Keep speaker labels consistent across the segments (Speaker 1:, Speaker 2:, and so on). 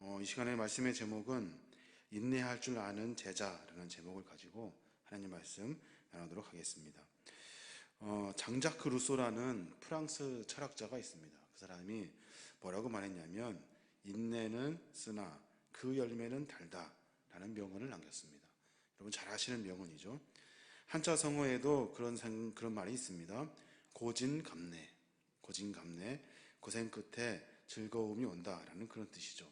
Speaker 1: 이 시간의 말씀의 제목은 인내할 줄 아는 제자라는 제목을 가지고 하나님 말씀 나누도록 하겠습니다. 장자크 루소라는 프랑스 철학자가 있습니다. 그 사람이 뭐라고 말했냐면 인내는 쓰나 그 열매는 달다 라는 명언을 남겼습니다. 여러분 잘 아시는 명언이죠. 한자 성어에도 그런 말이 있습니다. 고진감래, 고생 끝에 즐거움이 온다라는 그런 뜻이죠.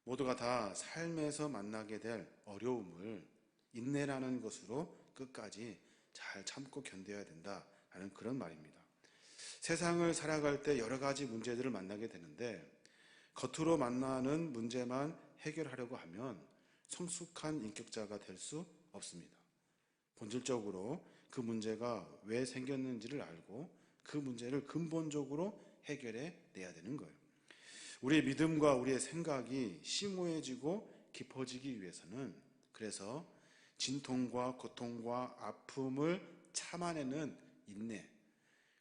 Speaker 1: 모두가 다 삶에서 만나게 될 어려움을 인내라는 것으로 끝까지 잘 참고 견뎌야 된다라는 그런 말입니다. 세상을 살아갈 때 여러 가지 문제들을 만나게 되는데 겉으로 만나는 문제만 해결하려고 하면 성숙한 인격자가 될 수 없습니다. 본질적으로 그 문제가 왜 생겼는지를 알고 그 문제를 근본적으로 해결해 내야 되는 거예요. 우리의 믿음과 우리의 생각이 심오해지고 깊어지기 위해서는 그래서 진통과 고통과 아픔을 참아내는 인내,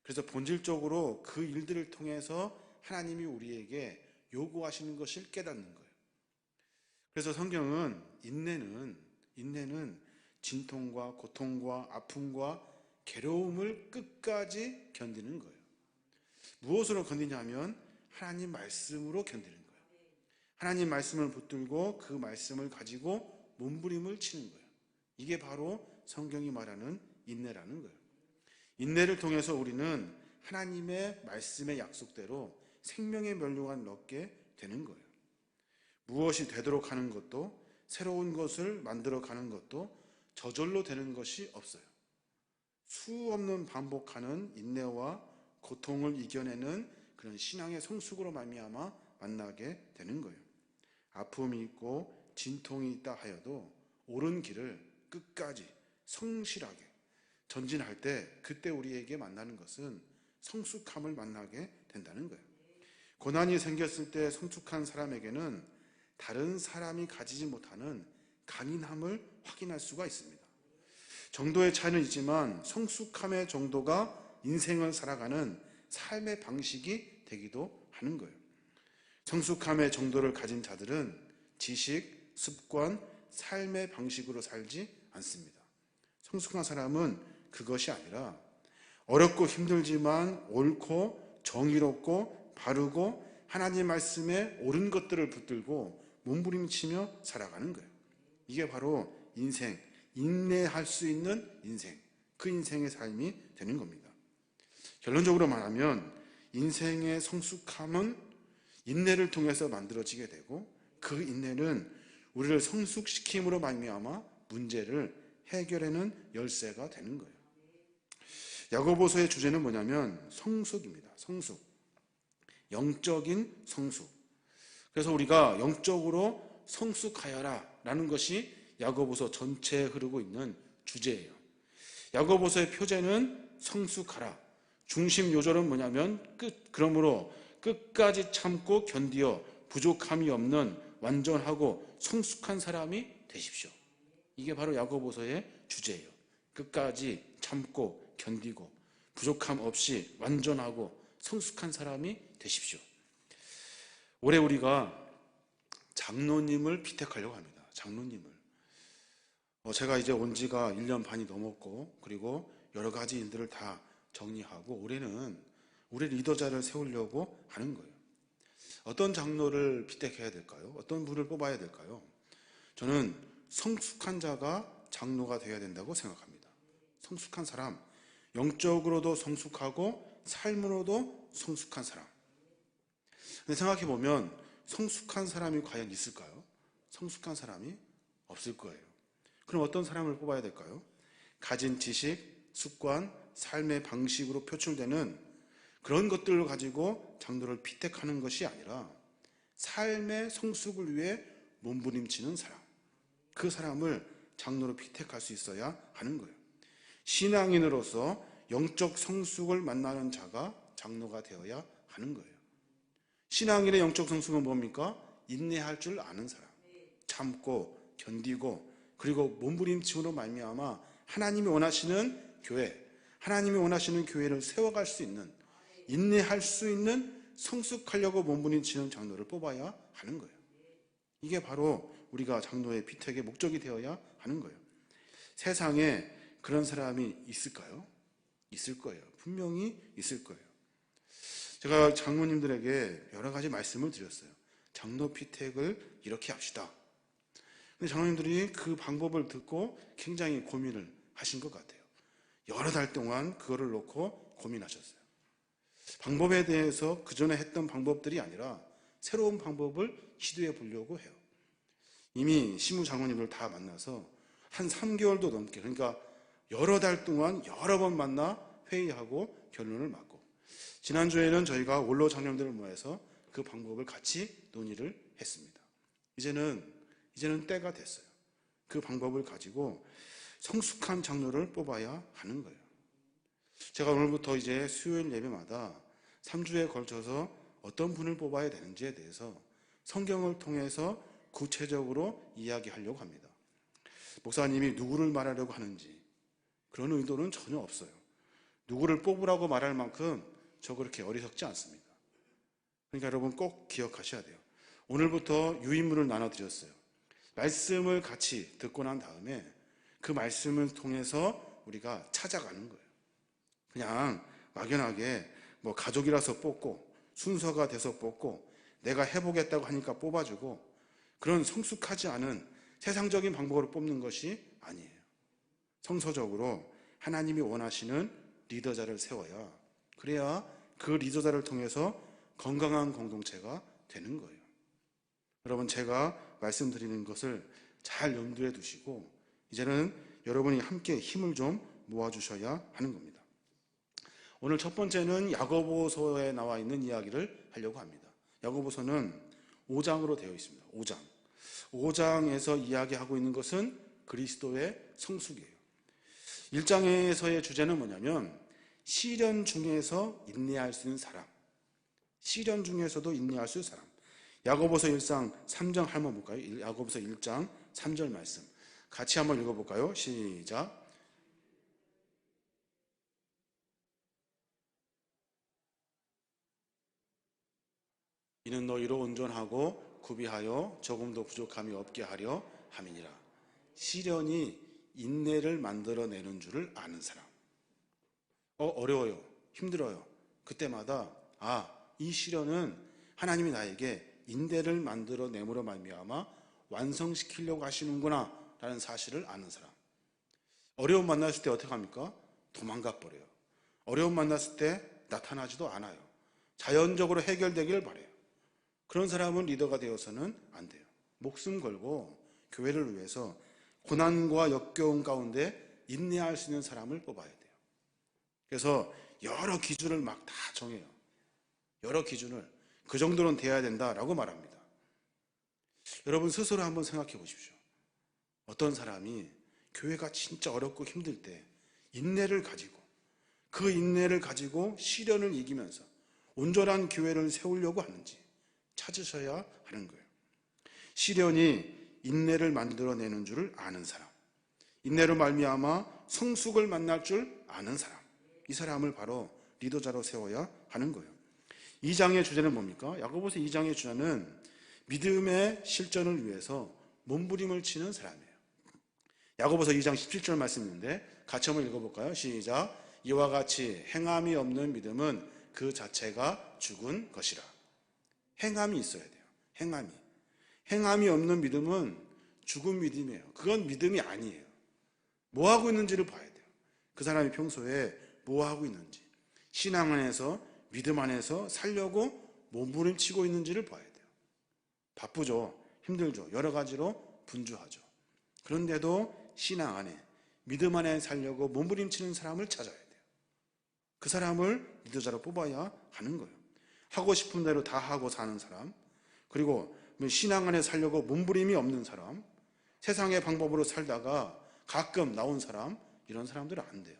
Speaker 1: 그래서 본질적으로 그 일들을 통해서 하나님이 우리에게 요구하시는 것을 깨닫는 거예요. 그래서 성경은 인내는 진통과 고통과 아픔과 괴로움을 끝까지 견디는 거예요. 무엇으로 견디냐면 하나님 말씀으로 견디는 거예요. 하나님 말씀을 붙들고 그 말씀을 가지고 몸부림을 치는 거예요. 이게 바로 성경이 말하는 인내라는 거예요. 인내를 통해서 우리는 하나님의 말씀의 약속대로 생명의 면류관 얻게 되는 거예요. 무엇이 되도록 하는 것도 새로운 것을 만들어 가는 것도 저절로 되는 것이 없어요. 수없는 반복하는 인내와 고통을 이겨내는 그런 신앙의 성숙으로 말미암아 만나게 되는 거예요. 아픔이 있고 진통이 있다 하여도 옳은 길을 끝까지 성실하게 전진할 때 그때 우리에게 만나는 것은 성숙함을 만나게 된다는 거예요. 고난이 생겼을 때 성숙한 사람에게는 다른 사람이 가지지 못하는 강인함을 확인할 수가 있습니다. 정도의 차이는 있지만 성숙함의 정도가 인생을 살아가는 삶의 방식이 되기도 하는 거예요. 성숙함의 정도를 가진 자들은 지식, 습관, 삶의 방식으로 살지 않습니다. 성숙한 사람은 그것이 아니라 어렵고 힘들지만 옳고 정의롭고 바르고 하나님 말씀에 옳은 것들을 붙들고 몸부림치며 살아가는 거예요. 이게 바로 인생, 인내할 수 있는 인생, 그 인생의 삶이 되는 겁니다. 결론적으로 말하면 인생의 성숙함은 인내를 통해서 만들어지게 되고 그 인내는 우리를 성숙시킴으로 말미암아 문제를 해결하는 열쇠가 되는 거예요. 야고보서의 주제는 뭐냐면 성숙입니다. 성숙, 영적인 성숙. 그래서 우리가 영적으로 성숙하여라 라는 것이 야고보서 전체에 흐르고 있는 주제예요. 야고보서의 표제는 성숙하라. 중심 요절은 뭐냐면 그러므로 끝까지 참고 견디어 부족함이 없는 완전하고 성숙한 사람이 되십시오. 이게 바로 야고보서의 주제예요. 끝까지 참고 견디고 부족함 없이 완전하고 성숙한 사람이 되십시오. 올해 우리가 장로님을 피택하려고 합니다. 장로님을. 제가 이제 온 지가 1년 반이 넘었고 그리고 여러 가지 일들을 다 정리하고 올해는 우리 리더자를 세우려고 하는 거예요. 어떤 장로를 피택해야 될까요? 어떤 분을 뽑아야 될까요? 저는 성숙한 자가 장로가 되어야 된다고 생각합니다. 성숙한 사람, 영적으로도 성숙하고 삶으로도 성숙한 사람. 근데 생각해 보면 성숙한 사람이 과연 있을까요? 성숙한 사람이 없을 거예요. 그럼 어떤 사람을 뽑아야 될까요? 가진 지식, 습관, 삶의 방식으로 표출되는 그런 것들을 가지고 장로를 피택하는 것이 아니라 삶의 성숙을 위해 몸부림치는 사람, 그 사람을 장로로 피택할 수 있어야 하는 거예요. 신앙인으로서 영적 성숙을 만나는 자가 장로가 되어야 하는 거예요. 신앙인의 영적 성숙은 뭡니까? 인내할 줄 아는 사람, 참고 견디고 그리고 몸부림침으로 말미암아 하나님이 원하시는 교회, 하나님이 원하시는 교회를 세워갈 수 있는, 인내할 수 있는 성숙하려고 몸부림치는 장로를 뽑아야 하는 거예요. 이게 바로 우리가 장로의 피택의 목적이 되어야 하는 거예요. 세상에 그런 사람이 있을까요? 있을 거예요. 분명히 있을 거예요. 제가 장로님들에게 여러 가지 말씀을 드렸어요. 장로 피택을 이렇게 합시다. 근데 장로님들이 그 방법을 듣고 굉장히 고민을 하신 것 같아요. 여러 달 동안 그거를 놓고 고민하셨어요. 방법에 대해서 그전에 했던 방법들이 아니라 새로운 방법을 시도해 보려고 해요. 이미 시무장로님을 다 만나서 한 3개월도 넘게, 그러니까 여러 달 동안 여러 번 만나 회의하고 결론을 맞고, 지난주에는 저희가 원로 장로님들을 모아서 그 방법을 같이 논의를 했습니다. 이제는 때가 됐어요. 그 방법을 가지고 성숙한 장로를 뽑아야 하는 거예요. 제가 오늘부터 이제 수요일 예배마다 3주에 걸쳐서 어떤 분을 뽑아야 되는지에 대해서 성경을 통해서 구체적으로 이야기하려고 합니다. 목사님이 누구를 말하려고 하는지 그런 의도는 전혀 없어요. 누구를 뽑으라고 말할 만큼 저 그렇게 어리석지 않습니다. 그러니까 여러분 꼭 기억하셔야 돼요. 오늘부터 유인물을 나눠드렸어요. 말씀을 같이 듣고 난 다음에 그 말씀을 통해서 우리가 찾아가는 거예요. 그냥 막연하게 뭐 가족이라서 뽑고 순서가 돼서 뽑고 내가 해보겠다고 하니까 뽑아주고 그런 성숙하지 않은 세상적인 방법으로 뽑는 것이 아니에요. 성서적으로 하나님이 원하시는 리더자를 세워야, 그래야 그 리더자를 통해서 건강한 공동체가 되는 거예요. 여러분, 제가 말씀드리는 것을 잘 염두에 두시고 이제는 여러분이 함께 힘을 좀 모아주셔야 하는 겁니다. 오늘 첫 번째는 야고보서에 나와 있는 이야기를 하려고 합니다. 야고보서는 5장으로 되어 있습니다. 5장에서 이야기하고 있는 것은 그리스도의 성숙이에요. 1장에서의 주제는 뭐냐면 시련 중에서 인내할 수 있는 사람, 시련 중에서도 인내할 수 있는 사람. 야고보서 1장 3장 한번 볼까요? 야고보서 1장 3절 말씀 같이 한번 읽어볼까요? 시작. 이는 너희로 온전하고 구비하여 조금도 부족함이 없게 하려 함이니라. 시련이 인내를 만들어내는 줄을 아는 사람. 어려워요. 힘들어요. 그때마다 이 시련은 하나님이 나에게 인내를 만들어내므로 말미암아 완성시키려고 하시는구나 라는 사실을 아는 사람. 어려움 만났을 때 어떻게 합니까? 도망가 버려요. 어려움 만났을 때 나타나지도 않아요. 자연적으로 해결되기를 바라요. 그런 사람은 리더가 되어서는 안 돼요. 목숨 걸고 교회를 위해서 고난과 역겨움 가운데 인내할 수 있는 사람을 뽑아야 돼요. 그래서 여러 기준을 막 다 정해요. 여러 기준을 그 정도는 돼야 된다라고 말합니다. 여러분 스스로 한번 생각해 보십시오. 어떤 사람이 교회가 진짜 어렵고 힘들 때 인내를 가지고 그 인내를 가지고 시련을 이기면서 온전한 교회를 세우려고 하는지 찾으셔야 하는 거예요. 시련이 인내를 만들어내는 줄을 아는 사람, 인내로 말미암아 성숙을 만날 줄 아는 사람, 이 사람을 바로 리더자로 세워야 하는 거예요. 2장의 주제는 뭡니까? 야고보서 2장의 주제는 믿음의 실전을 위해서 몸부림을 치는 사람이에요. 야고보서 2장 17절 말씀인데 같이 한번 읽어볼까요? 시작. 이와 같이 행함이 없는 믿음은 그 자체가 죽은 것이라. 행함이 있어야 돼요. 행함이 없는 믿음은 죽은 믿음이에요. 그건 믿음이 아니에요. 뭐 하고 있는지를 봐야 돼요. 그 사람이 평소에 뭐 하고 있는지, 신앙 안에서 믿음 안에서 살려고 몸부림치고 있는지를 봐야 돼요. 바쁘죠. 힘들죠. 여러 가지로 분주하죠. 그런데도 신앙 안에 믿음 안에 살려고 몸부림치는 사람을 찾아야 돼요. 그 사람을 리더자로 뽑아야 하는 거예요. 하고 싶은 대로 다 하고 사는 사람, 그리고 신앙 안에 살려고 몸부림이 없는 사람, 세상의 방법으로 살다가 가끔 나온 사람, 이런 사람들은 안 돼요.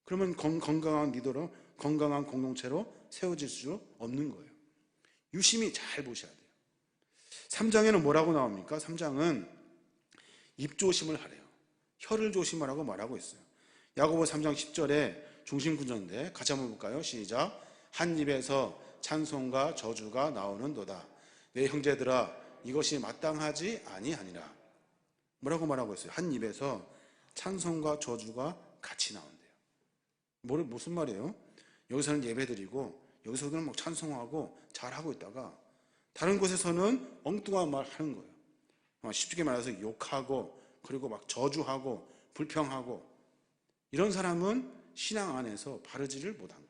Speaker 1: 그러면 건강한 리더로, 건강한 공동체로 세워질 수 없는 거예요. 유심히 잘 보셔야 돼요. 3장에는 뭐라고 나옵니까? 3장은 입 조심을 하래요. 혀를 조심하라고 말하고 있어요. 야고보 3장 10절에 중심 구절인데 같이 한번 볼까요? 시작. 한 입에서 찬송과 저주가 나오는도다. 내 형제들아, 이것이 마땅하지 아니하니라. 뭐라고 말하고 있어요? 한 입에서 찬송과 저주가 같이 나온대요. 무슨 말이에요? 여기서는 예배드리고 여기서는 막 찬송하고 잘하고 있다가 다른 곳에서는 엉뚱한 말 하는 거예요. 쉽게 말해서 욕하고 그리고 막 저주하고 불평하고, 이런 사람은 신앙 안에서 바르지를 못한 거예요.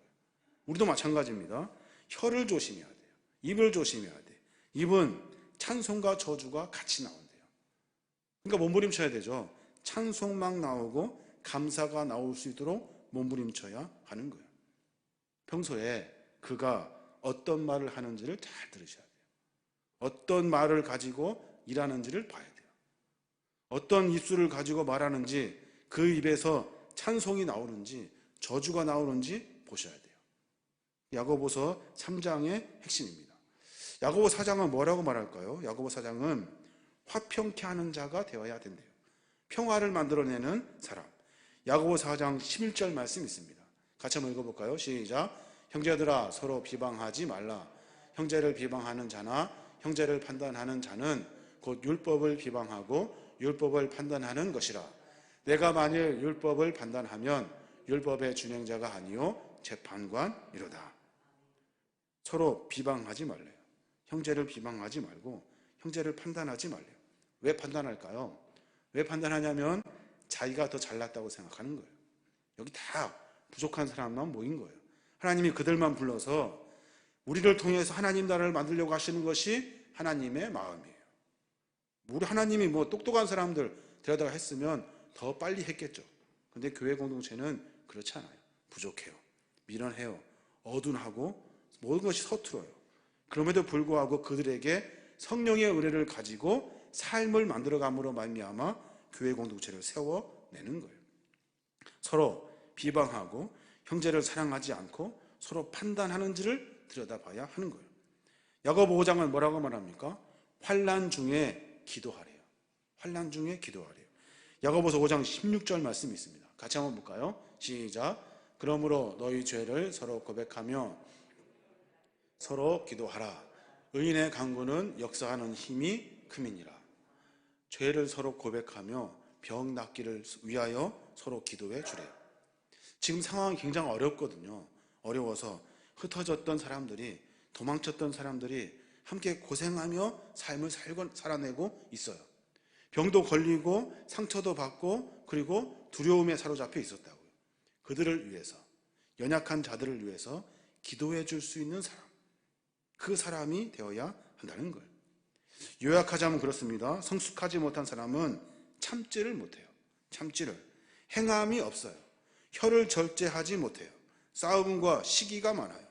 Speaker 1: 우리도 마찬가지입니다. 혀를 조심해야 돼요. 입을 조심해야 돼. 입은 찬송과 저주가 같이 나온대요. 그러니까 몸부림쳐야 되죠. 찬송만 나오고 감사가 나올 수 있도록 몸부림쳐야 하는 거예요. 평소에 그가 어떤 말을 하는지를 잘 들으셔야 돼요. 어떤 말을 가지고 일하는지를 봐야 돼요. 어떤 입술을 가지고 말하는지, 그 입에서 찬송이 나오는지 저주가 나오는지 보셔야 돼요. 야고보서 3장의 핵심입니다. 야고보 4장은 뭐라고 말할까요? 야고보 4장은 화평케 하는 자가 되어야 된대요. 평화를 만들어내는 사람. 야고보 4장 11절 말씀 있습니다. 같이 한번 읽어볼까요? 시작. 형제들아, 서로 비방하지 말라. 형제를 비방하는 자나 형제를 판단하는 자는 곧 율법을 비방하고 율법을 판단하는 것이라. 내가 만일 율법을 판단하면 율법의 준행자가 아니요 재판관이로다. 서로 비방하지 말래요. 형제를 비방하지 말고 형제를 판단하지 말래요. 왜 판단할까요? 왜 판단하냐면 자기가 더 잘났다고 생각하는 거예요. 여기 다 부족한 사람만 모인 거예요. 하나님이 그들만 불러서 우리를 통해서 하나님 나라를 만들려고 하시는 것이 하나님의 마음이에요. 우리 하나님이 뭐 똑똑한 사람들 데려다가 했으면 더 빨리 했겠죠. 근데 교회 공동체는 그렇지 않아요. 부족해요. 미련해요. 어둔하고 모든 것이 서툴어요. 그럼에도 불구하고 그들에게 성령의 은혜를 가지고 삶을 만들어감으로 말미암아 교회 공동체를 세워내는 거예요. 서로 비방하고 형제를 사랑하지 않고 서로 판단하는지를 들여다봐야 하는 거예요. 야고보 5장은 뭐라고 말합니까? 환난 중에 기도하래요. 환난 중에 기도하래요. 야고보서 5장 16절 말씀이 있습니다. 같이 한번 볼까요? 시작. 그러므로 너희 죄를 서로 고백하며 서로 기도하라. 의인의 간구는 역사하는 힘이 큼이니라. 죄를 서로 고백하며 병 낫기를 위하여 서로 기도해 주래요. 지금 상황이 굉장히 어렵거든요. 어려워서 흩어졌던 사람들이, 도망쳤던 사람들이 함께 고생하며 삶을 살아내고 있어요. 병도 걸리고 상처도 받고 그리고 두려움에 사로잡혀 있었다고요. 그들을 위해서, 연약한 자들을 위해서 기도해 줄 수 있는 사람, 그 사람이 되어야 한다는 거예요. 요약하자면 그렇습니다. 성숙하지 못한 사람은 참지를 못해요. 참지를. 행함이 없어요. 혀를 절제하지 못해요. 싸움과 시기가 많아요.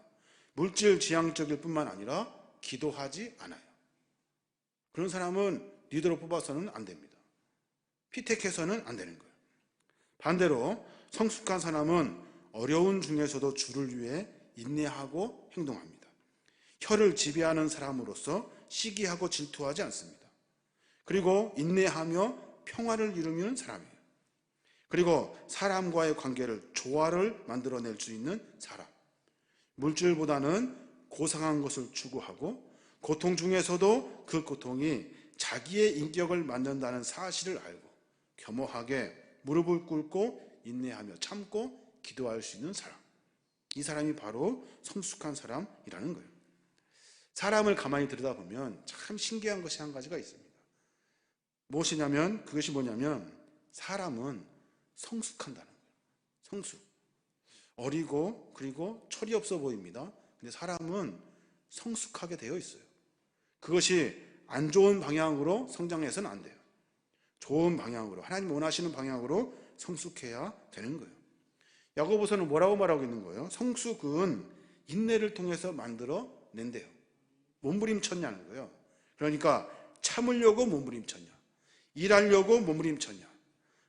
Speaker 1: 물질 지향적일 뿐만 아니라 기도하지 않아요. 그런 사람은 리더로 뽑아서는 안 됩니다. 피택해서는 안 되는 거예요. 반대로 성숙한 사람은 어려운 중에서도 주를 위해 인내하고 행동합니다. 혀를 지배하는 사람으로서 시기하고 질투하지 않습니다. 그리고 인내하며 평화를 이루는 사람이에요. 그리고 사람과의 관계를 조화를 만들어낼 수 있는 사람. 물질보다는 고상한 것을 추구하고 고통 중에서도 그 고통이 자기의 인격을 만든다는 사실을 알고 겸허하게 무릎을 꿇고 인내하며 참고 기도할 수 있는 사람. 이 사람이 바로 성숙한 사람이라는 거예요. 사람을 가만히 들여다보면 참 신기한 것이 한 가지가 있습니다. 무엇이냐면, 그것이 뭐냐면 사람은 성숙한다는 거예요. 성숙. 어리고 그리고 철이 없어 보입니다. 근데 사람은 성숙하게 되어 있어요. 그것이 안 좋은 방향으로 성장해서는 안 돼요. 좋은 방향으로, 하나님 원하시는 방향으로 성숙해야 되는 거예요. 야고보서는 뭐라고 말하고 있는 거예요? 성숙은 인내를 통해서 만들어낸대요. 몸부림쳤냐는 거예요. 그러니까 참으려고 몸부림쳤냐, 일하려고 몸부림쳤냐,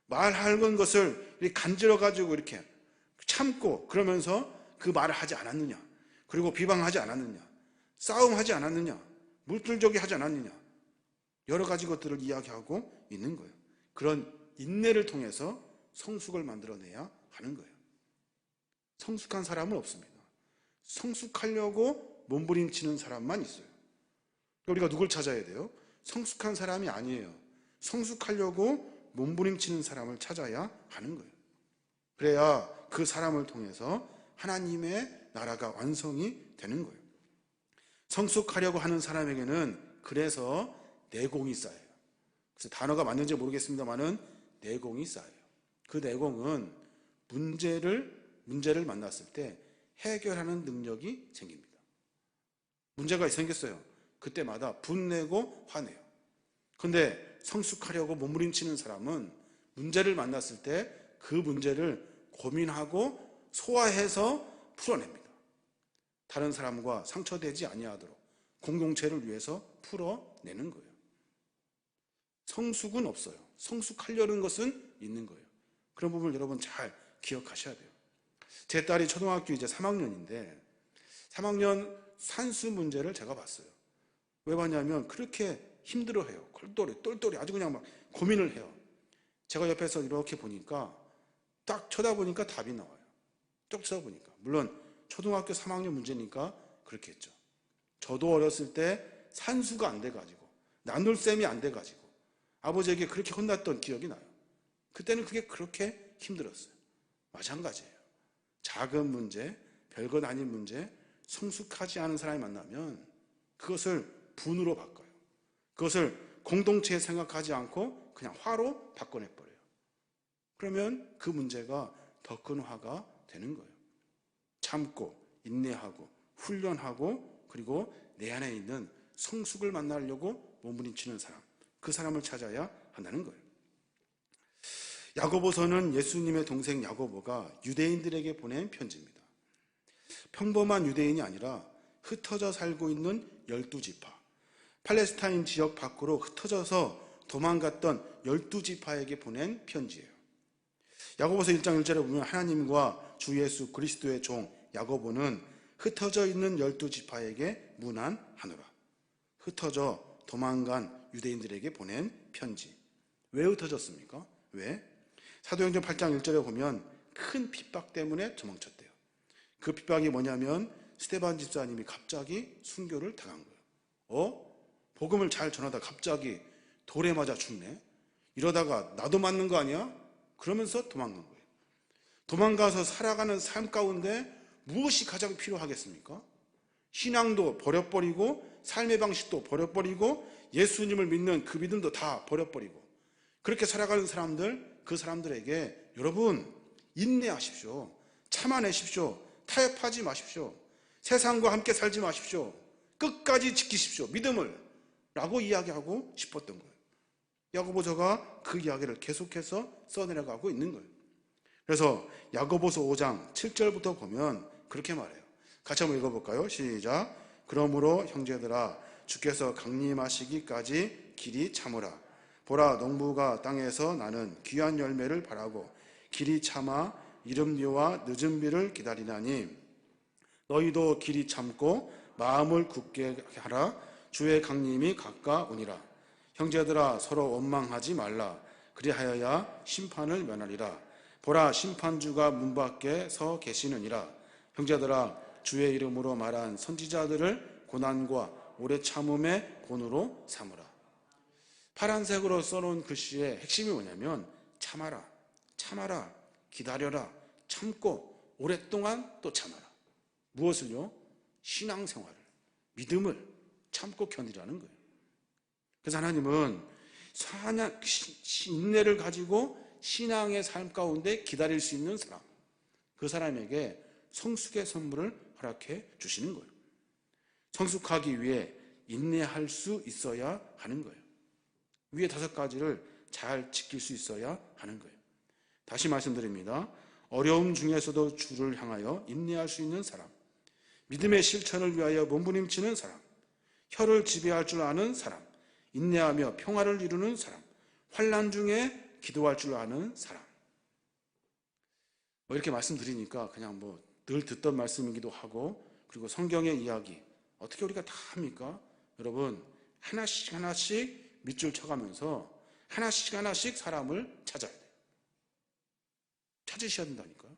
Speaker 1: 말하는 것을 간지러가지고 이렇게 참고 그러면서 그 말을 하지 않았느냐, 그리고 비방하지 않았느냐, 싸움하지 않았느냐, 물질적이 하지 않았느냐, 여러 가지 것들을 이야기하고 있는 거예요. 그런 인내를 통해서 성숙을 만들어내야 하는 거예요. 성숙한 사람은 없습니다. 성숙하려고 몸부림치는 사람만 있어요. 우리가 누굴 찾아야 돼요? 성숙한 사람이 아니에요. 성숙하려고 몸부림치는 사람을 찾아야 하는 거예요. 그래야 그 사람을 통해서 하나님의 나라가 완성이 되는 거예요. 성숙하려고 하는 사람에게는 그래서 내공이 쌓여요. 그래서 단어가 맞는지 모르겠습니다만은 내공이 쌓여요. 그 내공은 문제를 만났을 때 해결하는 능력이 생깁니다. 문제가 생겼어요. 그때마다 분내고 화내요. 그런데 성숙하려고 몸부림치는 사람은 문제를 만났을 때 그 문제를 고민하고 소화해서 풀어냅니다. 다른 사람과 상처되지 아니하도록 공동체를 위해서 풀어내는 거예요. 성숙은 없어요. 성숙하려는 것은 있는 거예요. 그런 부분을 여러분 잘 기억하셔야 돼요. 제 딸이 초등학교 이제 3학년인데 3학년 산수 문제를 제가 봤어요. 왜 봤냐면 그렇게 힘들어해요. 똘똘이 아주 그냥 막 고민을 해요. 제가 옆에서 이렇게 보니까 딱 쳐다보니까 답이 나와요. 쭉 쳐다보니까. 물론 초등학교 3학년 문제니까 그렇게 했죠. 저도 어렸을 때 산수가 안 돼가지고 나눗셈이 안 돼가지고 아버지에게 그렇게 혼났던 기억이 나요. 그때는 그게 그렇게 힘들었어요. 마찬가지예요. 작은 문제, 별것 아닌 문제, 성숙하지 않은 사람이 만나면 그것을 분으로 바꿔요. 그것을 공동체에 생각하지 않고 그냥 화로 바꿔내버려요. 그러면 그 문제가 더 큰 화가 되는 거예요. 참고, 인내하고, 훈련하고, 그리고 내 안에 있는 성숙을 만나려고 몸부림치는 사람, 그 사람을 찾아야 한다는 거예요. 야고보서는 예수님의 동생 야고보가 유대인들에게 보낸 편지입니다. 평범한 유대인이 아니라 흩어져 살고 있는 12지파, 팔레스타인 지역 밖으로 흩어져서 도망갔던 12지파에게 보낸 편지예요. 야고보서 1장 1절에 보면 하나님과 주 예수 그리스도의 종 야고보는 흩어져 있는 12지파에게 문안하노라. 흩어져 도망간 유대인들에게 보낸 편지. 왜 흩어졌습니까? 왜? 사도행전 8장 1절에 보면 큰 핍박 때문에 도망쳤대요. 그 핍박이 뭐냐면 스데반 집사님이 갑자기 순교를 당한 거예요. 복음을 잘 전하다 갑자기 돌에 맞아 죽네. 이러다가 나도 맞는 거 아니야? 그러면서 도망간 거예요. 도망가서 살아가는 삶 가운데 무엇이 가장 필요하겠습니까? 신앙도 버려버리고 삶의 방식도 버려버리고 예수님을 믿는 그 믿음도 다 버려버리고 그렇게 살아가는 사람들, 그 사람들에게 여러분 인내하십시오. 참아내십시오. 타협하지 마십시오. 세상과 함께 살지 마십시오. 끝까지 지키십시오. 믿음을 라고 이야기하고 싶었던 거예요. 야고보서가 그 이야기를 계속해서 써내려가고 있는 거예요. 그래서 야고보서 5장 7절부터 보면 그렇게 말해요. 같이 한번 읽어볼까요? 시작. 그러므로 형제들아 주께서 강림하시기까지 길이 참으라. 보라 농부가 땅에서 나는 귀한 열매를 바라고 길이 참아 이른 비와 늦은 비를 기다리나니 너희도 길이 참고 마음을 굳게 하라. 주의 강림이 가까우니라. 형제들아 서로 원망하지 말라. 그리하여야 심판을 면하리라. 보라 심판주가 문 밖에 서 계시느니라. 형제들아 주의 이름으로 말한 선지자들을 고난과 오래 참음의 본으로 삼으라. 파란색으로 써놓은 글씨의 핵심이 뭐냐면 참아라, 참아라, 기다려라, 참고 오랫동안 또 참아라. 무엇을요? 신앙생활을, 믿음을 참고 견디라는 거예요. 그래서 하나님은 인내를 가지고 신앙의 삶 가운데 기다릴 수 있는 사람, 그 사람에게 성숙의 선물을 허락해 주시는 거예요. 성숙하기 위해 인내할 수 있어야 하는 거예요. 위에 5가지를 잘 지킬 수 있어야 하는 거예요. 다시 말씀드립니다. 어려움 중에서도 주를 향하여 인내할 수 있는 사람, 믿음의 실천을 위하여 몸부림치는 사람, 혀를 지배할 줄 아는 사람, 인내하며 평화를 이루는 사람, 환난 중에 기도할 줄 아는 사람. 이렇게 말씀드리니까 그냥 늘 듣던 말씀이기도 하고, 그리고 성경의 이야기 어떻게 우리가 다 합니까? 여러분 하나씩 하나씩 밑줄 쳐가면서 하나씩 사람을 찾아야 돼요. 찾으셔야 된다니까요.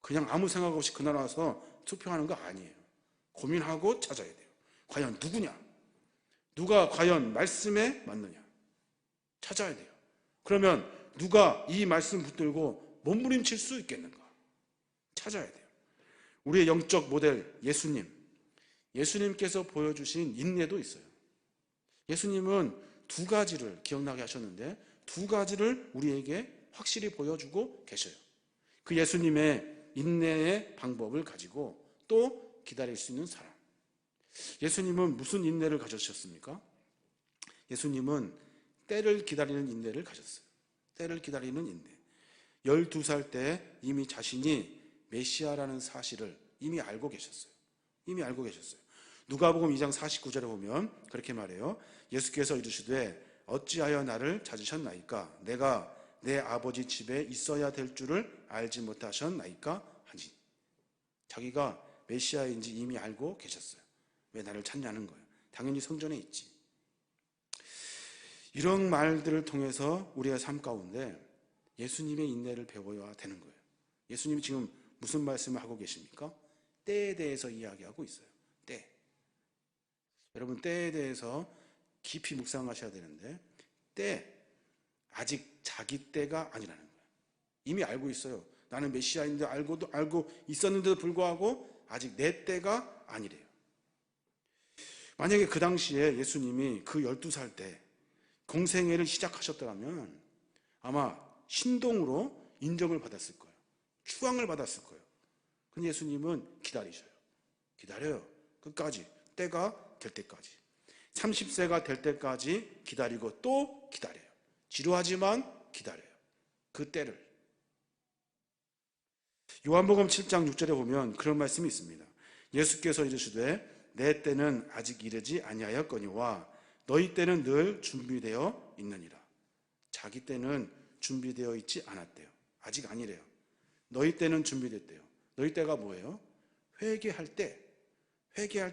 Speaker 1: 그냥 아무 생각 없이 그날 와서 투표하는 거 아니에요. 고민하고 찾아야 돼요. 과연 누구냐? 누가 과연 말씀에 맞느냐 찾아야 돼요. 그러면 누가 이 말씀 붙들고 몸부림칠 수 있겠는가 찾아야 돼요. 우리의 영적 모델 예수님께서 보여주신 인내도 있어요. 예수님은 두 가지를 기억나게 하셨는데 두 가지를 우리에게 확실히 보여주고 계셔요. 그 예수님의 인내의 방법을 가지고 또 기다릴 수 있는 사람. 예수님은 무슨 인내를 가지셨습니까? 예수님은 때를 기다리는 인내를 가졌어요. 때를 기다리는 인내. 12살 때 이미 자신이 메시아라는 사실을 이미 알고 계셨어요. 누가복음 2장 49절에 보면 그렇게 말해요. 예수께서 이르시되 어찌하여 나를 찾으셨나이까? 내가 내 아버지 집에 있어야 될 줄을 알지 못하셨나이까? 하니 자기가 메시아인지 이미 알고 계셨어요. 왜 나를 찾냐는 거예요. 당연히 성전에 있지. 이런 말들을 통해서 우리의 삶 가운데 예수님의 인내를 배워야 되는 거예요. 예수님이 지금 무슨 말씀을 하고 계십니까? 때에 대해서 이야기하고 있어요. 때. 여러분 때에 대해서 깊이 묵상하셔야 되는데 때, 아직 자기 때가 아니라는 거예요. 이미 알고 있어요. 나는 메시아인데 알고 있었는데도 불구하고 아직 내 때가 아니래요. 만약에 그 당시에 예수님이 그 12살 때 공생애를 시작하셨더라면 아마 신동으로 인정을 받았을 거예요. 추앙을 받았을 거예요. 근데 예수님은 기다려요. 끝까지. 때가 될 때까지. 30세가 될 때까지 기다리고 또 기다려요. 지루하지만 기다려요. 그 때를. 요한복음 7장 6절에 보면 그런 말씀이 있습니다. 예수께서 이르시되 내 때는 아직 이르지 아니하였거니와 너희 때는 늘 준비되어 있느니라. 자기 때는 준비되어 있지 않았대요. 아직 아니래요. 너희 때는 준비됐대요. 너희 때가 뭐예요? 회개할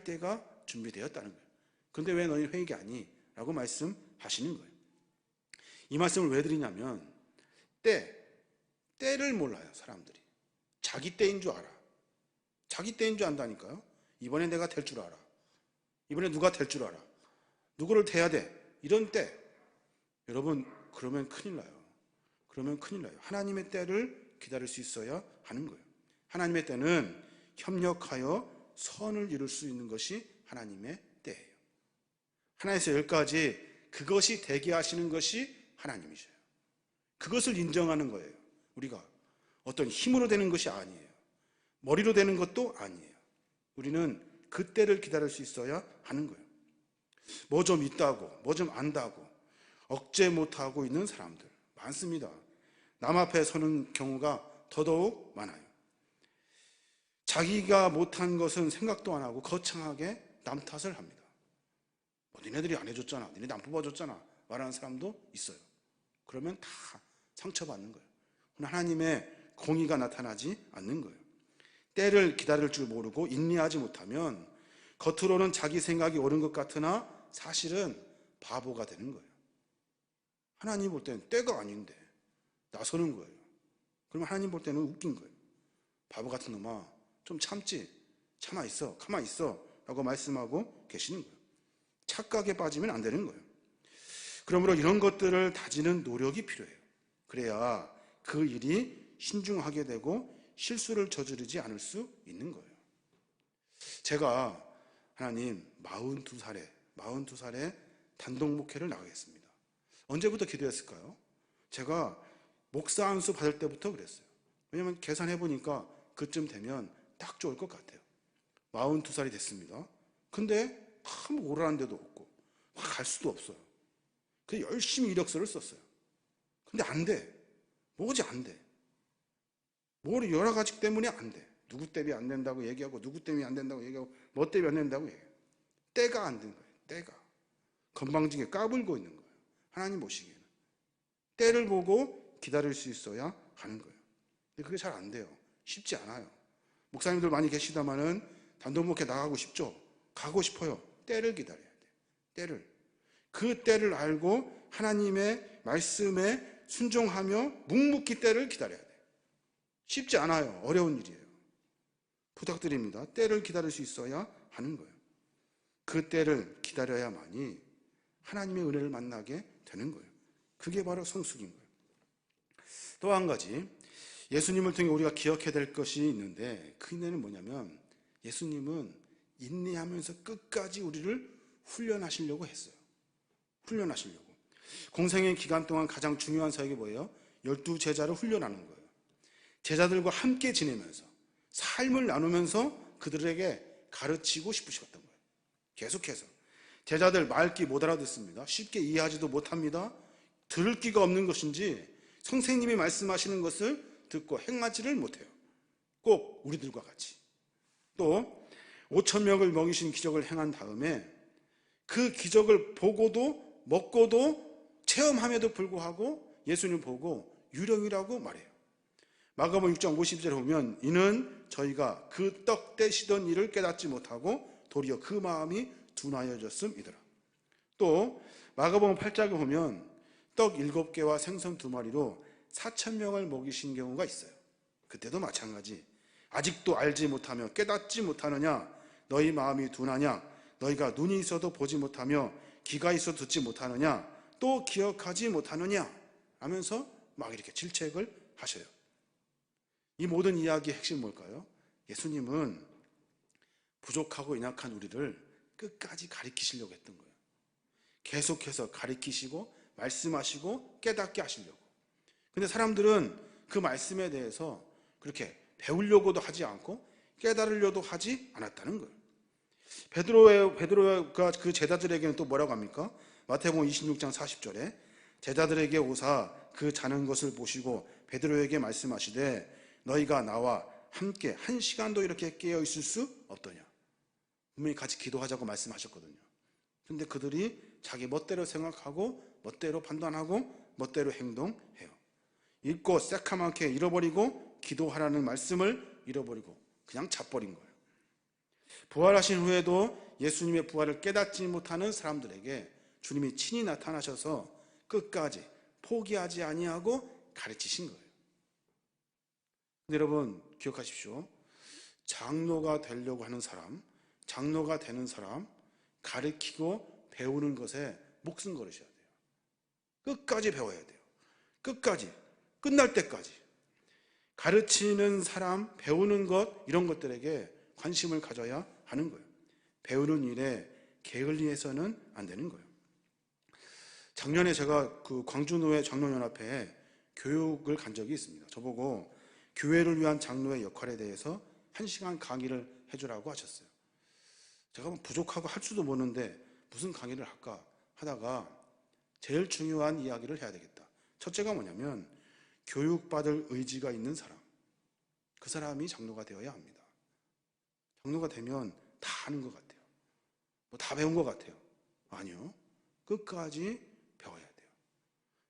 Speaker 1: 때가 준비되었다는 거예요. 근데 왜 너희 회개하니? 라고 말씀하시는 거예요. 이 말씀을 왜 드리냐면 때를 몰라요. 사람들이. 자기 때인 줄 알아. 자기 때인 줄 안다니까요. 이번에 내가 될 줄 알아. 이번에 누가 될 줄 알아. 누구를 대야 돼. 이런 때. 여러분 그러면 큰일 나요. 하나님의 때를 기다릴 수 있어야 하는 거예요. 하나님의 때는 협력하여 선을 이룰 수 있는 것이 하나님의 때예요. 하나에서 열까지 그것이 되게 하시는 것이 하나님이셔요. 그것을 인정하는 거예요. 우리가 어떤 힘으로 되는 것이 아니에요. 머리로 되는 것도 아니에요. 우리는 그 때를 기다릴 수 있어야 하는 거예요. 뭐 좀 있다고, 뭐 좀 안다고 억제 못하고 있는 사람들 많습니다. 남 앞에 서는 경우가 더더욱 많아요. 자기가 못한 것은 생각도 안 하고 거창하게 남 탓을 합니다. 니네들이 안 해줬잖아, 니네들 안 뽑아줬잖아 말하는 사람도 있어요. 그러면 다 상처받는 거예요. 하나님의 공의가 나타나지 않는 거예요. 때를 기다릴 줄 모르고 인내하지 못하면 겉으로는 자기 생각이 옳은 것 같으나 사실은 바보가 되는 거예요. 하나님 볼 때는 때가 아닌데 나서는 거예요. 그러면 하나님 볼 때는 웃긴 거예요. 바보 같은 놈아, 좀 참지, 가만히 있어 라고 말씀하고 계시는 거예요. 착각에 빠지면 안 되는 거예요. 그러므로 이런 것들을 다지는 노력이 필요해요. 그래야 그 일이 신중하게 되고 실수를 저지르지 않을 수 있는 거예요. 제가 하나님 42살에 단독 목회를 나가겠습니다. 언제부터 기도했을까요? 제가 목사 안수 받을 때부터 그랬어요. 왜냐하면 계산해 보니까 그쯤 되면 딱 좋을 것 같아요. 42살이 됐습니다. 근데 아무 오라는 데도 없고 갈 수도 없어요. 그래서 열심히 이력서를 썼어요. 근데 안 돼. 뭐지 안 돼. 여러 가지 때문에 안 돼. 누구 때문에 안 된다고 얘기하고 누구 때문에 안 된다고 얘기하고 뭐 때문에 안 된다고 얘기해요. 때가 안 된 거예요. 때가. 건방지게 까불고 있는 거예요. 하나님 보시기에는. 때를 보고 기다릴 수 있어야 하는 거예요. 근데 그게 잘 안 돼요. 쉽지 않아요. 목사님들 많이 계시다마는 단독 목회 나가고 싶죠? 가고 싶어요. 때를 기다려야 돼요. 때를. 그 때를 알고 하나님의 말씀에 순종하며 묵묵히 때를 기다려야 돼요. 쉽지 않아요. 어려운 일이에요. 부탁드립니다. 때를 기다릴 수 있어야 하는 거예요. 그 때를 기다려야만이 하나님의 은혜를 만나게 되는 거예요. 그게 바로 성숙인 거예요. 또 한 가지, 예수님을 통해 우리가 기억해야 될 것이 있는데, 그 인내는 뭐냐면 예수님은 인내하면서 끝까지 우리를 훈련하시려고 했어요. 훈련하시려고. 공생의 기간 동안 가장 중요한 사역이 뭐예요? 12제자를 훈련하는 거예요. 제자들과 함께 지내면서 삶을 나누면서 그들에게 가르치고 싶으셨던 거예요. 계속해서. 제자들 말귀 못 알아듣습니다. 쉽게 이해하지도 못합니다. 들을 끼가 없는 것인지 선생님이 말씀하시는 것을 듣고 행하지를 못해요. 꼭 우리들과 같이. 또 5,000명을 먹이신 기적을 행한 다음에 그 기적을 보고도 먹고도 체험함에도 불구하고 예수님 보고 유령이라고 말해요. 마가복음 6장 52절에 보면 이는 저희가 그 떡 떼시던 일을 깨닫지 못하고 도리어 그 마음이 둔하여졌음이더라. 또 마가복음 8장에 보면 떡 7개와 생선 2마리로 4,000명을 먹이신 경우가 있어요. 그때도 마찬가지. 아직도 알지 못하며 깨닫지 못하느냐? 너희 마음이 둔하냐? 너희가 눈이 있어도 보지 못하며 귀가 있어도 듣지 못하느냐? 또 기억하지 못하느냐? 하면서 막 이렇게 질책을 하셔요. 이 모든 이야기의 핵심 뭘까요? 예수님은 부족하고 연약한 우리를 끝까지 가르치시려고 했던 거예요. 계속해서 가르치시고 말씀하시고 깨닫게 하시려고. 근데 사람들은 그 말씀에 대해서 그렇게 배우려고도 하지 않고 깨달으려도 하지 않았다는 거예요. 베드로가 그 제자들에게는 또 뭐라고 합니까? 마태복음 26장 40절에 제자들에게 오사 그 자는 것을 보시고 베드로에게 말씀하시되 너희가 나와 함께 1시간도 이렇게 깨어 있을 수 없더냐. 분명히 같이 기도하자고 말씀하셨거든요. 근데 그들이 자기 멋대로 생각하고 멋대로 판단하고 멋대로 행동해요. 읽고 새카맣게 잃어버리고 기도하라는 말씀을 잃어버리고 그냥 자버린 거예요. 부활하신 후에도 예수님의 부활을 깨닫지 못하는 사람들에게 주님이 친히 나타나셔서 끝까지 포기하지 아니하고 가르치신 거예요. 근데 여러분 기억하십시오. 장로가 되려고 하는 사람, 장로가 되는 사람, 가르치고 배우는 것에 목숨 걸으셔야 돼요. 끝까지 배워야 돼요. 끝까지, 끝날 때까지. 가르치는 사람, 배우는 것, 이런 것들에게 관심을 가져야 하는 거예요. 배우는 일에 게을리해서는 안 되는 거예요. 작년에 제가 그 광주노회 장로연합회에 교육을 간 적이 있습니다. 저보고 교회를 위한 장로의 역할에 대해서 1시간 강의를 해주라고 하셨어요. 제가 부족하고 할 줄도 모르는데 무슨 강의를 할까 하다가 제일 중요한 이야기를 해야 되겠다. 첫째가 뭐냐면 교육받을 의지가 있는 사람, 그 사람이 장로가 되어야 합니다. 장로가 되면 다 아는 것 같아요. 뭐 다 배운 것 같아요. 아니요. 끝까지 배워야 돼요.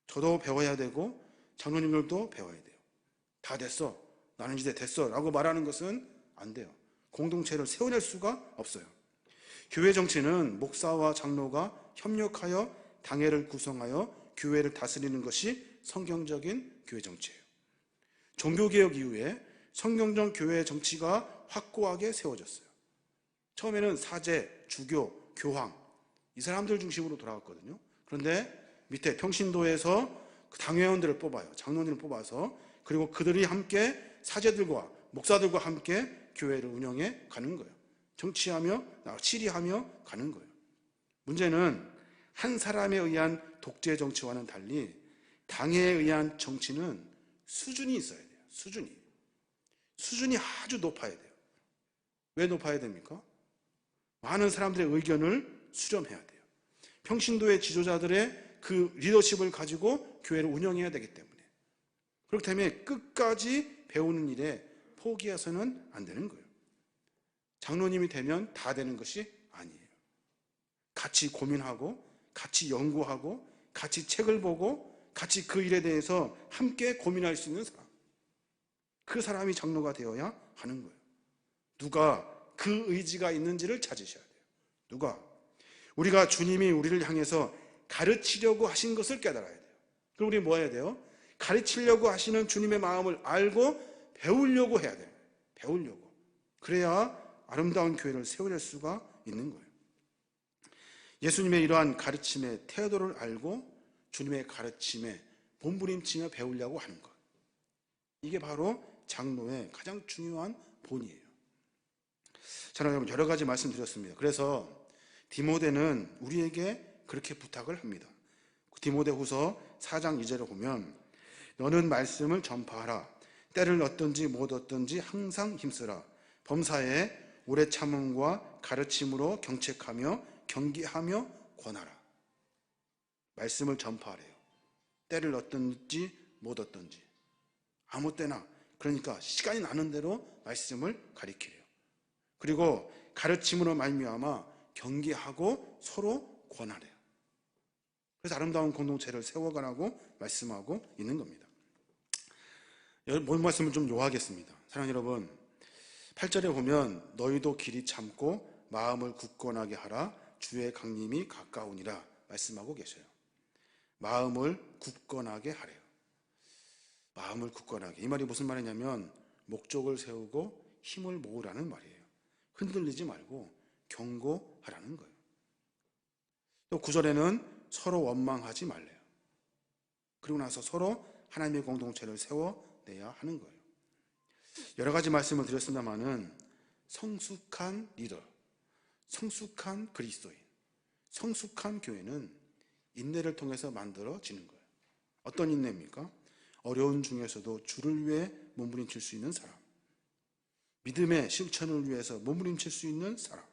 Speaker 1: 저도 배워야 되고 장로님들도 배워야 돼요. 다 됐어. 나는 이제 됐어. 라고 말하는 것은 안 돼요. 공동체를 세워낼 수가 없어요. 교회 정치는 목사와 장로가 협력하여 당회를 구성하여 교회를 다스리는 것이 성경적인 교회 정치예요. 종교개혁 이후에 성경적 교회 정치가 확고하게 세워졌어요. 처음에는 사제, 주교, 교황 이 사람들 중심으로 돌아갔거든요. 그런데 밑에 평신도에서 당회원들을 뽑아요. 장로님을 뽑아서 그리고 그들이 함께 사제들과 목사들과 함께 교회를 운영해 가는 거예요. 정치하며 치리하며 가는 거예요. 문제는 한 사람에 의한 독재 정치와는 달리 당에 의한 정치는 수준이 있어야 돼요. 수준이 아주 높아야 돼요. 왜 높아야 됩니까? 많은 사람들의 의견을 수렴해야 돼요. 평신도의 지도자들의 그 리더십을 가지고 교회를 운영해야 되기 때문에. 그렇기 때문에 끝까지 배우는 일에 포기해서는 안 되는 거예요. 장로님이 되면 다 되는 것이 아니에요. 같이 고민하고 같이 연구하고 같이 책을 보고 같이 그 일에 대해서 함께 고민할 수 있는 사람, 그 사람이 장로가 되어야 하는 거예요. 누가 그 의지가 있는지를 찾으셔야 돼요. 누가? 우리가 주님이 우리를 향해서 가르치려고 하신 것을 깨달아야 돼요. 그럼 우리 뭐 해야 돼요? 가르치려고 하시는 주님의 마음을 알고 배우려고 해야 돼요. 배우려고. 그래야 아름다운 교회를 세워낼 수가 있는 거예요. 예수님의 이러한 가르침의 태도를 알고 주님의 가르침에 몸부림치며 배우려고 하는 것. 이게 바로 장로의 가장 중요한 본이에요. 저는 여러분 여러 가지 말씀드렸습니다. 그래서 디모데는 우리에게 그렇게 부탁을 합니다. 디모데후서 4장 2절을 보면 너는 말씀을 전파하라. 때를 얻든지 못 얻든지 항상 힘쓰라. 범사에 오래 참음과 가르침으로 경책하며 경계하며 권하라. 말씀을 전파하래요. 때를 얻든지 못 얻든지 아무 때나, 그러니까 시간이 나는 대로 말씀을 가리키래요. 그리고 가르침으로 말미암아 경계하고 서로 권하래요. 그래서 아름다운 공동체를 세워가라고 말씀하고 있는 겁니다. 본 말씀을 좀 요하겠습니다. 사랑하는 여러분, 8절에 보면 너희도 길이 참고 마음을 굳건하게 하라. 주의 강림이 가까우니라 말씀하고 계셔요. 마음을 굳건하게 하래요. 마음을 굳건하게. 이 말이 무슨 말이냐면 목적을 세우고 힘을 모으라는 말이에요. 흔들리지 말고 경고하라는 거예요. 또 9절에는 서로 원망하지 말래요. 그리고 나서 서로 하나님의 공동체를 세워내야 하는 거예요. 여러 가지 말씀을 드렸습니다마는 성숙한 리더, 성숙한 그리스도인, 성숙한 교회는 인내를 통해서 만들어지는 거예요. 어떤 인내입니까? 어려운 중에서도 주를 위해 몸부림칠 수 있는 사람, 믿음의 실천을 위해서 몸부림칠 수 있는 사람,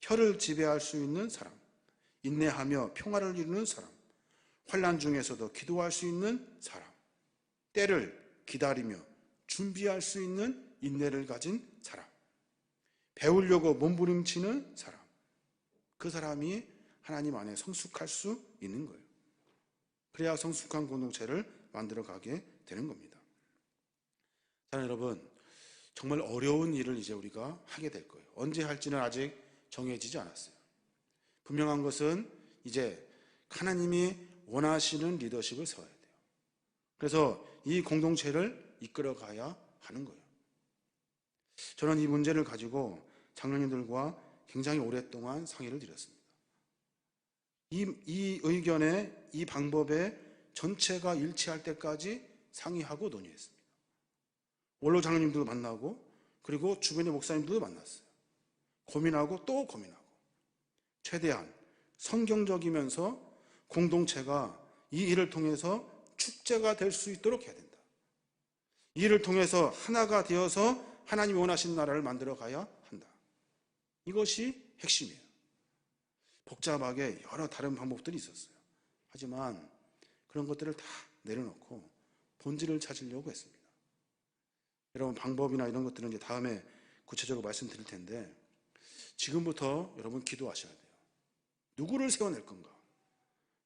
Speaker 1: 혀를 지배할 수 있는 사람, 인내하며 평화를 이루는 사람, 환난 중에서도 기도할 수 있는 사람, 때를 기다리며 준비할 수 있는 인내를 가진 사람, 배우려고 몸부림치는 사람, 그 사람이 하나님 안에 성숙할 수 있는 거예요. 그래야 성숙한 공동체를 만들어가게 되는 겁니다. 자, 여러분, 정말 어려운 일을 이제 우리가 하게 될 거예요. 언제 할지는 아직 정해지지 않았어요. 분명한 것은 이제 하나님이 원하시는 리더십을 세워야 돼요. 그래서 이 공동체를 이끌어가야 하는 거예요. 저는 이 문제를 가지고 장로님들과 굉장히 오랫동안 상의를 드렸습니다. 이 의견에, 이 방법에 전체가 일치할 때까지 상의하고 논의했습니다. 원로 장로님들도 만나고, 그리고 주변의 목사님들도 만났어요. 고민하고 또 고민하고, 최대한 성경적이면서 공동체가 이 일을 통해서 축제가 될 수 있도록 해야 된다. 이 일을 통해서 하나가 되어서 하나님이 원하신 나라를 만들어 가야 한다. 이것이 핵심이에요. 복잡하게 여러 다른 방법들이 있었어요. 하지만 그런 것들을 다 내려놓고 본질을 찾으려고 했습니다. 여러분, 방법이나 이런 것들은 이제 다음에 구체적으로 말씀드릴 텐데, 지금부터 여러분 기도하셔야 돼요. 누구를 세워낼 건가?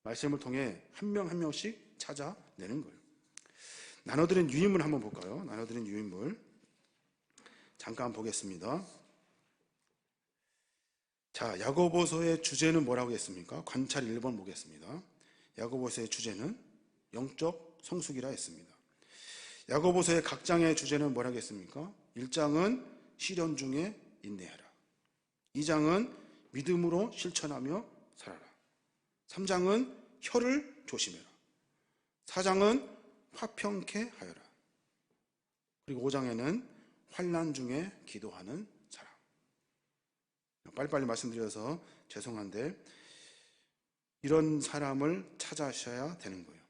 Speaker 1: 말씀을 통해 한 명 한 명씩 찾아내는 거예요. 나눠드린 유인물 한번 볼까요? 나눠드린 유인물 잠깐 보겠습니다. 자, 야고보서의 주제는 뭐라고 했습니까? 관찰 1번 보겠습니다. 야고보서의 주제는 영적 성숙이라 했습니다. 야고보서의 각 장의 주제는 뭐라고 했습니까? 1장은 시련 중에 인내하라. 2장은 믿음으로 실천하며 살아라. 3장은 혀를 조심해라. 4장은 화평케 하여라. 그리고 5장에는 환난 중에 기도하는 사람. 빨리빨리 말씀드려서 죄송한데 이런 사람을 찾아셔야 되는 거예요.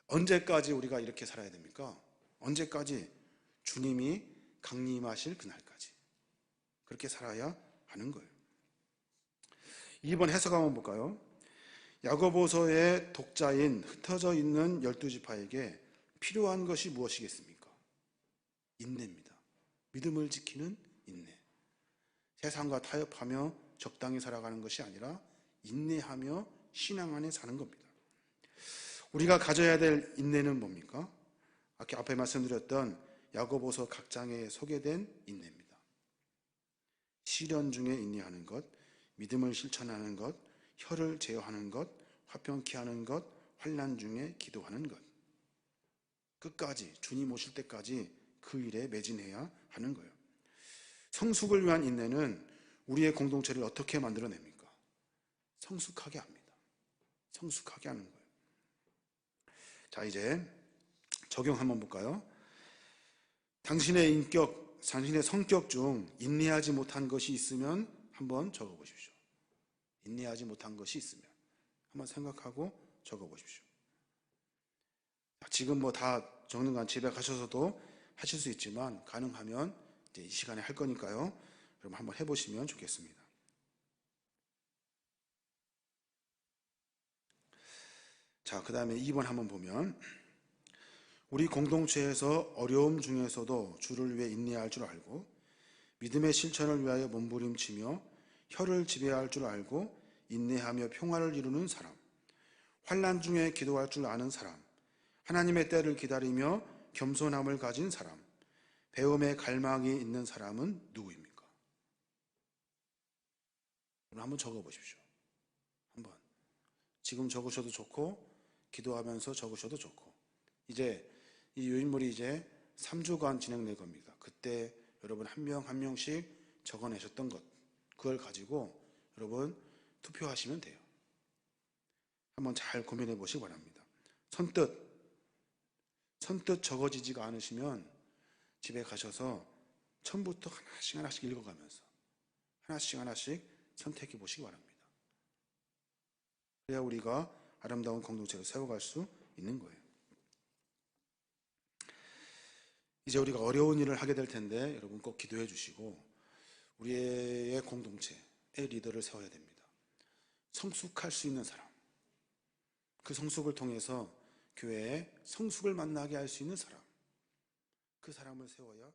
Speaker 1: 언제까지 우리가 이렇게 살아야 됩니까? 언제까지? 주님이 강림하실 그날까지 그렇게 살아야 하는 거예요. 2번 해석 한번 볼까요? 야고보서의 독자인 흩어져 있는 12지파에게 필요한 것이 무엇이겠습니까? 인내입니다. 믿음을 지키는 인내. 세상과 타협하며 적당히 살아가는 것이 아니라 인내하며 신앙 안에 사는 겁니다. 우리가 가져야 될 인내는 뭡니까? 앞에 말씀드렸던 야고보서 각 장에 소개된 인내입니다. 시련 중에 인내하는 것, 믿음을 실천하는 것, 혀를 제어하는 것, 화평케 하는 것, 환난 중에 기도하는 것. 끝까지 주님 오실 때까지 그 일에 매진해야 하는 거예요. 성숙을 위한 인내는 우리의 공동체를 어떻게 만들어냅니까? 성숙하게 합니다. 성숙하게 하는 거예요. 자, 이제 적용 한번 볼까요? 당신의 성격 중 인내하지 못한 것이 있으면 한번 적어보십시오. 인내하지 못한 것이 있으면 한번 생각하고 적어보십시오. 지금 뭐 다 적는 건 집에 가셔서도 하실 수 있지만 가능하면 이제 이 시간에 할 거니까요. 여러분 한번 해보시면 좋겠습니다. 자, 그 다음에 2번 한번 보면 우리 공동체에서 어려움 중에서도 주를 위해 인내할 줄 알고 믿음의 실천을 위하여 몸부림치며 혀를 지배할 줄 알고 인내하며 평화를 이루는 사람, 환난 중에 기도할 줄 아는 사람, 하나님의 때를 기다리며 겸손함을 가진 사람, 배움의 갈망이 있는 사람은 누구입니까? 한번 적어보십시오. 한번 지금 적으셔도 좋고 기도하면서 적으셔도 좋고 이제 이 요인물이 이제 3주간 진행될 겁니다. 그때 여러분 한 명 한 명씩 적어내셨던 것 그걸 가지고 여러분 투표하시면 돼요. 한번 잘 고민해 보시기 바랍니다. 선뜻 적어지지가 않으시면 집에 가셔서 처음부터 하나씩 읽어가면서 하나씩 선택해 보시기 바랍니다. 그래야 우리가 아름다운 공동체를 세워갈 수 있는 거예요. 이제 우리가 어려운 일을 하게 될 텐데 여러분 꼭 기도해 주시고 우리의 공동체의 리더를 세워야 됩니다. 성숙할 수 있는 사람, 그 성숙을 통해서 교회에 성숙을 만나게 할 수 있는 사람, 그 사람을 세워야